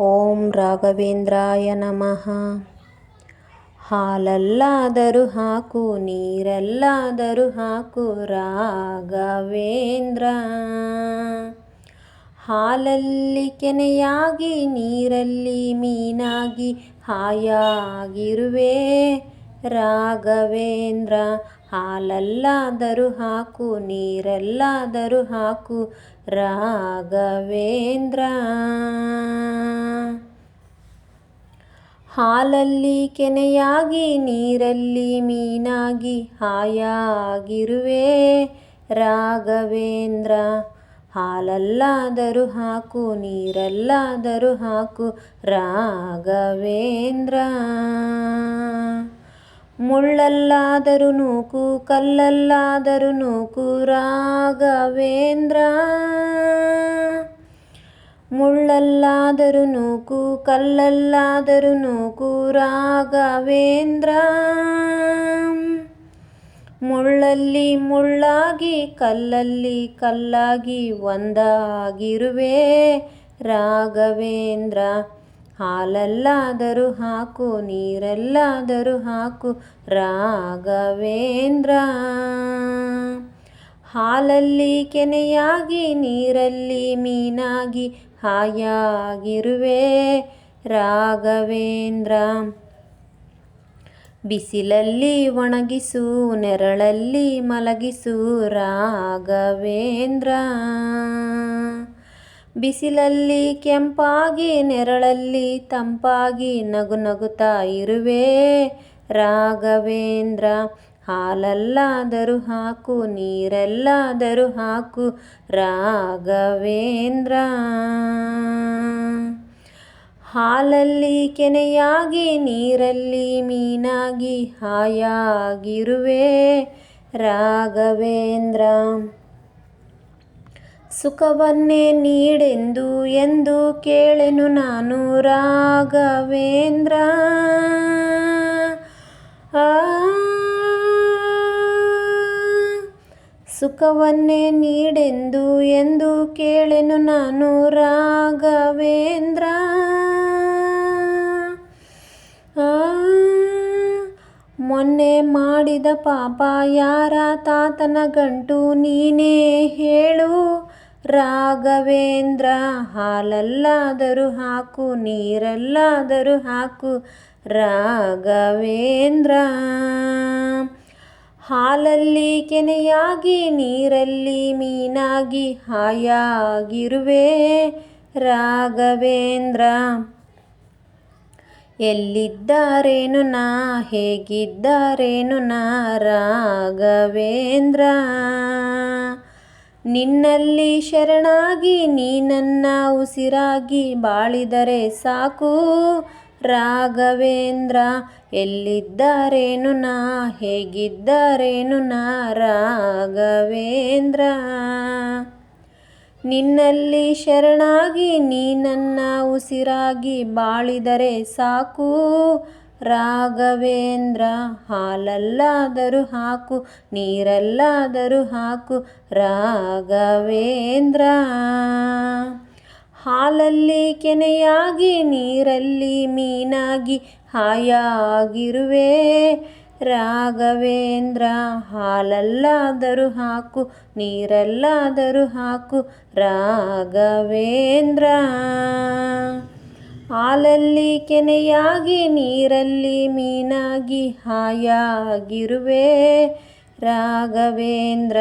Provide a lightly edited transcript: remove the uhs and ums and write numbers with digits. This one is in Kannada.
ಓಂ ರಾಘವೇಂದ್ರಾಯ ನಮಃ. ಹಾಲಲ್ಲಾದರೂ ಹಾಕು, ನೀರಲ್ಲಾದರೂ ಹಾಕು ರಾಘವೇಂದ್ರ. ಹಾಲಲ್ಲಿ ಕೆನೆಯಾಗಿ, ನೀರಲ್ಲಿ ಮೀನಾಗಿ ಹಾಯಾಗಿರುವೆ ರಾಘವೇಂದ್ರ. ಹಾಲಲ್ಲಾದರೂ ಹಾಕು, ನೀರಲ್ಲಾದರೂ ಹಾಕು ರಾಘವೇಂದ್ರ. ಹಾಲಲ್ಲಿ ಕೆನೆಯಾಗಿ, ನೀರಲ್ಲಿ ಮೀನಾಗಿ ಹಾಯಾಗಿರುವೆ ರಾಘವೇಂದ್ರ. ಹಾಲಲ್ಲಾದರೂ ಹಾಕು, ನೀರಲ್ಲಾದರೂ ಹಾಕು ರಾಘವೇಂದ್ರ. ಮುಳ್ಳಲ್ಲಾದರೂ ನೂಕು, ಕಲ್ಲಲ್ಲಾದರೂ ನೂಕು ರಾಘವೇಂದ್ರ. ಮುಳ್ಳಲ್ಲಾದರೂ ನೂಕು, ಕಲ್ಲಲ್ಲಾದರೂ ನೂಕು ರಾಘವೇಂದ್ರ. ಮುಳ್ಳಲ್ಲಿ ಮುಳ್ಳಾಗಿ, ಕಲ್ಲಲ್ಲಿ ಕಲ್ಲಾಗಿ ಒಂದಾಗಿರುವೆ ರಾಘವೇಂದ್ರ. ಹಾಲಲ್ಲಾದರೂ ಹಾಕು, ನೀರಲ್ಲಾದರೂ ಹಾಕು ರಾಘವೇಂದ್ರ. ಹಾಲಲ್ಲಿ ಕೆನೆಯಾಗಿ, ನೀರಲ್ಲಿ ಮೀನಾಗಿ ಹಾಯಾಗಿರುವೆ ರಾಘವೇಂದ್ರ. ಬಿಸಿಲಲ್ಲಿ ಒಣಗಿಸು, ನೆರಳಲ್ಲಿ ಮಲಗಿಸು ರಾಘವೇಂದ್ರ. ಬಿಸಿಲಲ್ಲಿ ಕೆಂಪಾಗಿ, ನೆರಳಲ್ಲಿ ತಂಪಾಗಿ ನಗು ನಗುತ್ತಾ ಇರುವೆ ರಾಘವೇಂದ್ರ. ಹಾಲಲ್ಲಾದರೂ ಹಾಕು, ನೀರಲ್ಲಾದರೂ ಹಾಕು ರಾಘವೇಂದ್ರ. ಹಾಲಲ್ಲಿ ಕೆನೆಯಾಗಿ, ನೀರಲ್ಲಿ ಮೀನಾಗಿ ಹಾಯಾಗಿರುವೆ ರಾಘವೇಂದ್ರ. ಸುಖವನ್ನೇ ನೀಡೆಂದು ಎಂದು ಕೇಳೆನು ನಾನು ರಾಘವೇಂದ್ರ. ಸುಖವನ್ನೇ ನೀಡೆಂದು ಎಂದು ಕೇಳೆನು ನಾನು ರಾಘವೇಂದ್ರ. ಮೊನ್ನೆ ಮಾಡಿದ ಪಾಪ ಯಾರ ತಾತನ ಗಂಟು ನೀನೇ ಹೇಳು ರಾಘವೇಂದ್ರ. ಹಾಲಲ್ಲಾದರೂ ಹಾಕು, ನೀರಲ್ಲಾದರೂ ಹಾಕು ರಾಘವೇಂದ್ರ. ಹಾಲಲ್ಲಿ ಕೆನೆಯಾಗಿ, ನೀರಲ್ಲಿ ಮೀನಾಗಿ ಹಾಯಾಗಿರುವೆ ರಾಘವೇಂದ್ರ. ಎಲ್ಲಿದ್ದಾರೇನು ನಾ, ಹೇಗಿದ್ದಾರೇನು ನಾ ರಾಘವೇಂದ್ರ. ನಿನ್ನಲ್ಲಿ ಶರಣಾಗಿ, ನೀ ನನ್ನ ಉಸಿರಾಗಿ ಬಾಳಿದರೆ ಸಾಕು ರಾಘವೇಂದ್ರ. ಎಲ್ಲಿದ್ದಾರೇನು ನಾ, ಹೇಗಿದ್ದಾರೇನು ನಾ ರಾಘವೇಂದ್ರ. ನಿನ್ನಲ್ಲಿ ಶರಣಾಗಿ, ನೀ ನನ್ನ ಉಸಿರಾಗಿ ಬಾಳಿದರೆ ಸಾಕು ರಾಘವೇಂದ್ರ. ಹಾಲಲ್ಲಾದರೂ ಹಾಕು, ನೀರಲ್ಲಾದರೂ ಹಾಕು ರಾಘವೇಂದ್ರ. ಹಾಲಲ್ಲಿ ಕೆನೆಯಾಗಿ, ನೀರಲ್ಲಿ ಮೀನಾಗಿ ಹಾಯಾಗಿರುವೆ ರಾಘವೇಂದ್ರ. ಹಾಲಲ್ಲಾದರೂ ಹಾಕು, ನೀರಲ್ಲಾದರೂ ಹಾಕು ರಾಘವೇಂದ್ರ. ಹಾಲಲ್ಲಿ ಕೆನೆಯಾಗಿ, ನೀರಲ್ಲಿ ಮೀನಾಗಿ ಹಾಯಾಗಿರುವೆ ರಾಘವೇಂದ್ರ.